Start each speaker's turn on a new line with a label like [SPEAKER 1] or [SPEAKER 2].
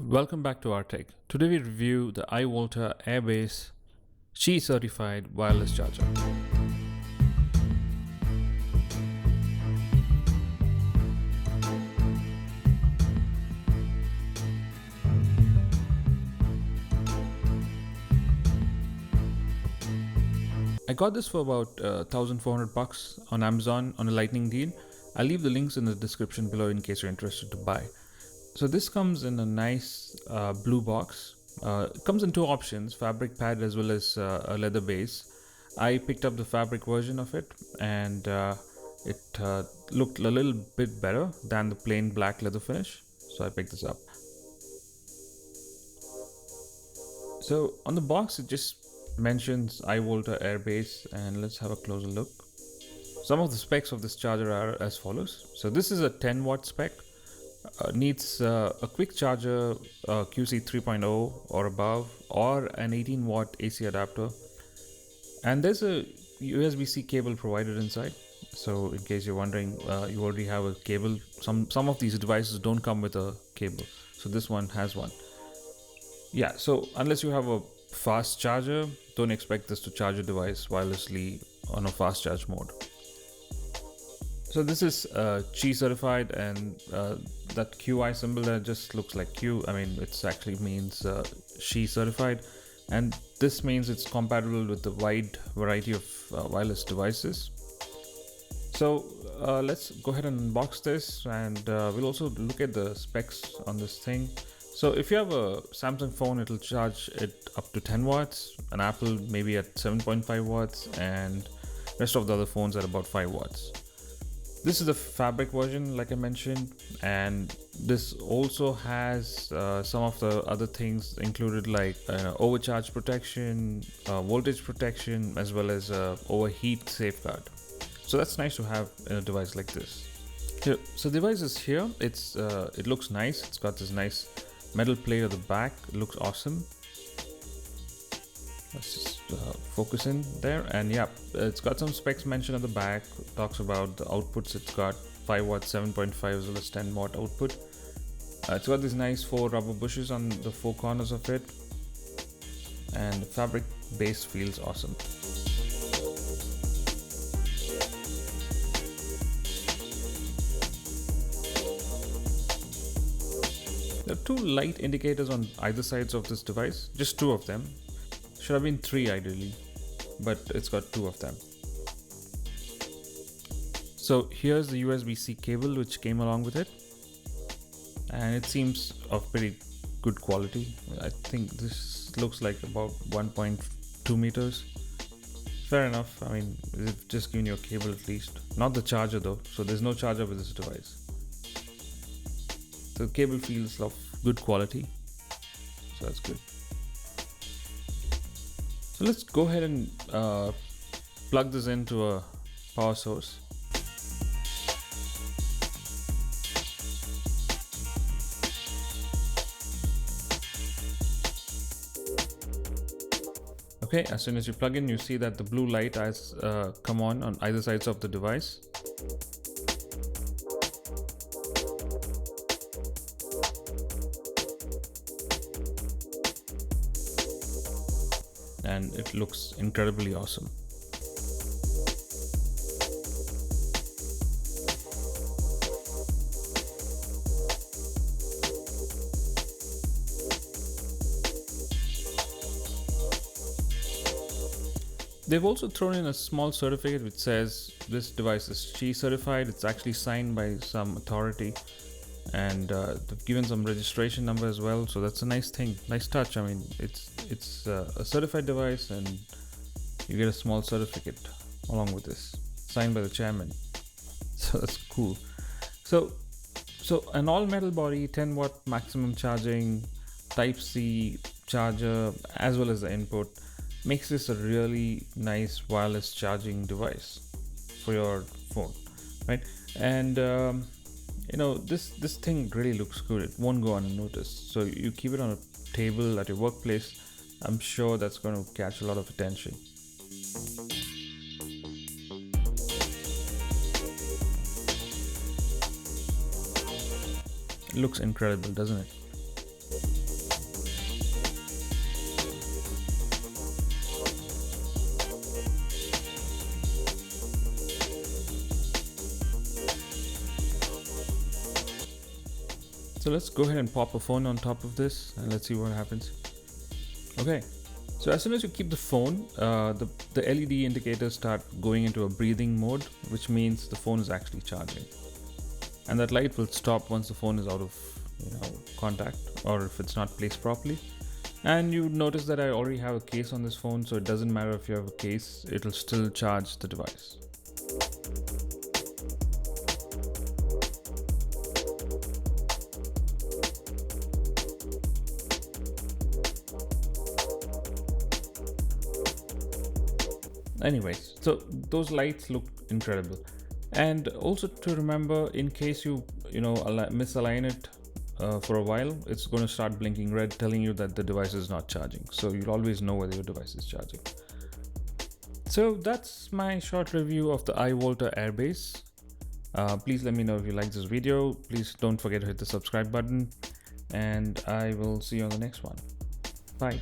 [SPEAKER 1] Welcome back to rTech. Today we review the iVoltaa Airbase Qi certified wireless charger. I got this for about $1,400 on Amazon on a lightning deal. I'll leave the links in the description below in case you're interested to buy. So this comes in a nice blue box. It comes in two options, fabric pad as well as a leather base. I picked up the fabric version of it, and it looked a little bit better than the plain black leather finish, so I picked this up. So on the box it just mentions iVoltaa Airbase, and let's have a closer look. Some of the specs of this charger are as follows. So this is a 10 watt spec. Needs a quick charger, QC 3.0 or above, or an 18 watt AC adapter, and there's a USB-C cable provided inside. So in case you're wondering, you already have a cable. Some of these devices don't come with a cable, so this one has one. Yeah, so unless you have a fast charger, don't expect this to charge your device wirelessly on a fast charge mode. So this is Qi certified, and that QI symbol that just looks like Q, I mean, it actually means Qi certified, and this means it's compatible with the wide variety of wireless devices. So let's go ahead and unbox this, and we'll also look at the specs on this thing. So if you have a Samsung phone, it'll charge it up to 10 watts, an Apple maybe at 7.5 watts, and rest of the other phones at about 5 watts. This is the fabric version, like I mentioned, and this also has some of the other things included, like overcharge protection, voltage protection, as well as overheat safeguard. So that's nice to have in a device like this. Here, so the device is here. It looks nice. It's got this nice metal plate at the back. It looks awesome. Let's just focus in there, and yeah, it's got some specs mentioned at the back. It talks about the outputs. It's got 5 watt, 7.5 as well as 10 watt output. It's got these nice 4 rubber bushes on the 4 corners of it, and the fabric base feels awesome. There are 2 light indicators on either sides of this device, just 2 of them. Should have been 3 ideally, but it's got 2 of them. So here's the USB-C cable which came along with it, and it seems of pretty good quality. I think this looks like about 1.2 meters. Fair enough. I mean, they've just given you a cable at least. Not the charger though, so there's no charger with this device. The cable feels of good quality, so that's good. So let's go ahead and plug this into a power source. Okay, as soon as you plug in, you see that the blue light has come on either sides of the device. And it looks incredibly awesome. They've also thrown in a small certificate which says this device is Qi certified. It's actually signed by some authority, and they've given some registration number as well, so that's a nice thing, nice touch. I mean, it's a certified device, and you get a small certificate along with this, signed by the chairman, so that's cool. So an all metal body, 10 watt maximum charging, type C charger, as well as the input, makes this a really nice wireless charging device for your phone, right? And you know, this thing really looks good. It won't go unnoticed. So you keep it on a table at your workplace, I'm sure that's going to catch a lot of attention. It looks incredible, doesn't it? So let's go ahead and pop a phone on top of this and let's see what happens. Okay, so as soon as you keep the phone, the LED indicators start going into a breathing mode, which means the phone is actually charging. And that light will stop once the phone is out of contact, or if it's not placed properly. And you notice that I already have a case on this phone, so it doesn't matter if you have a case, it'll still charge the device. Anyways, so those lights look incredible. And also to remember, in case you misalign it for a while, it's going to start blinking red, telling you that the device is not charging. So you'll always know whether your device is charging. So that's my short review of the iVoltaa Airbase. Please let me know if you like this video. Please don't forget to hit the subscribe button, and I will see you on the next one. Bye.